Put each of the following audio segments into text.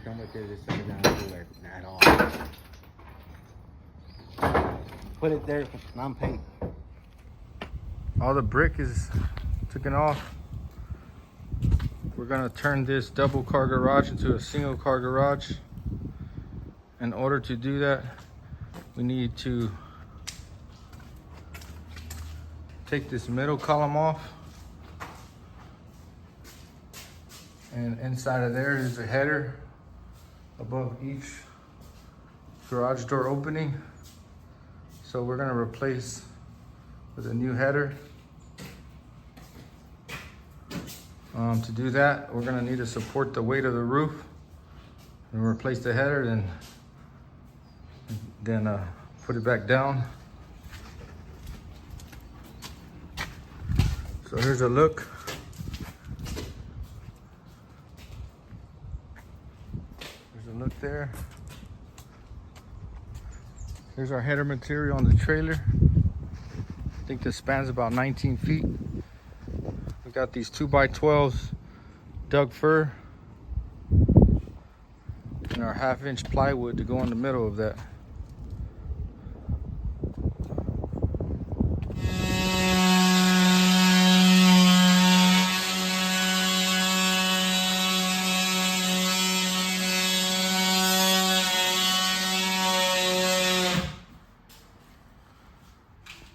come with it, just set it down everywhere at all. Put it there, non-paid. All the brick is taken off. We're gonna turn this double car garage into a single car garage. In order to do that, we need to take this middle column off. And inside of there is a header above each garage door opening. So we're gonna replace with a new header. To do that, we're gonna need to support the weight of the roof and replace the header, then put it back down. So here's a look. There's a look there. Here's our header material on the trailer. I think the span's about 19 feet. We got these 2x12s Doug fir and our 1/2-inch plywood to go in the middle of that.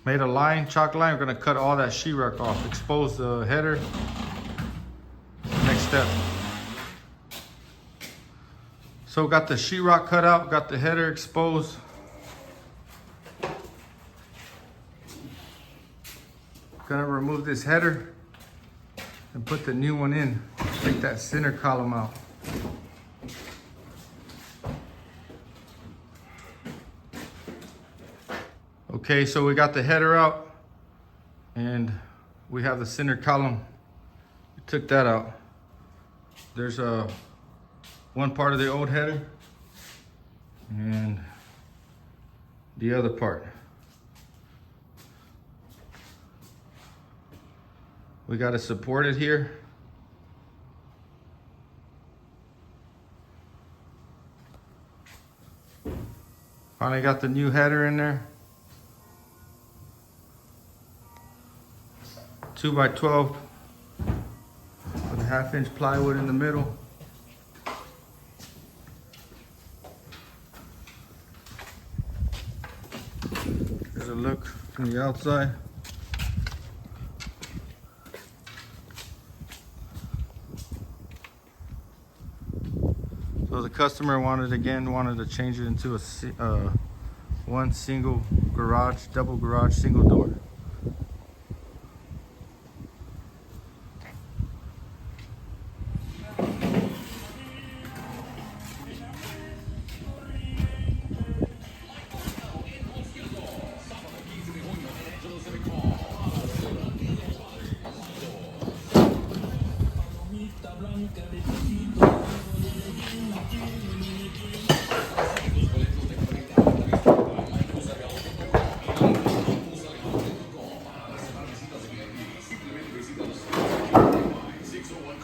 Made a line, chalk line. We're gonna cut all that sheetrock off, expose the header. Next step. So got the sheetrock cut out, got the header exposed. Gonna remove this header and put the new one in. Take that center column out. Okay, so we got the header out and we have the center column. We took that out. There's one part of the old header and the other part. We got to support it here. Finally got the new header in there. 2x12 with a 1/2-inch plywood in the middle. Here's a look from the outside. So the customer wanted to change it into a one single garage, double garage, single door.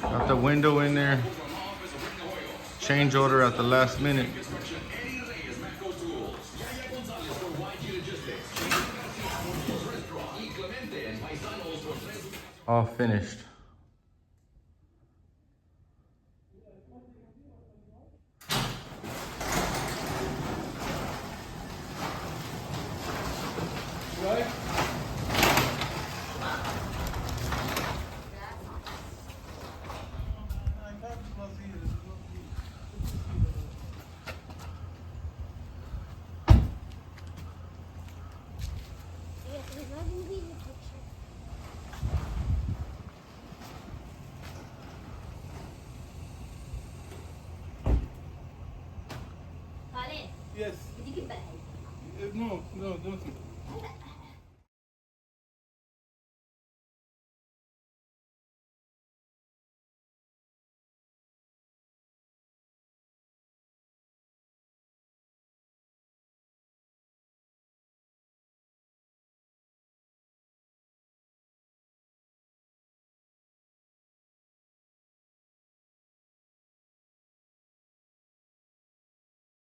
Got the window in there. Change order at the last minute. All finished. Yes. No, don't.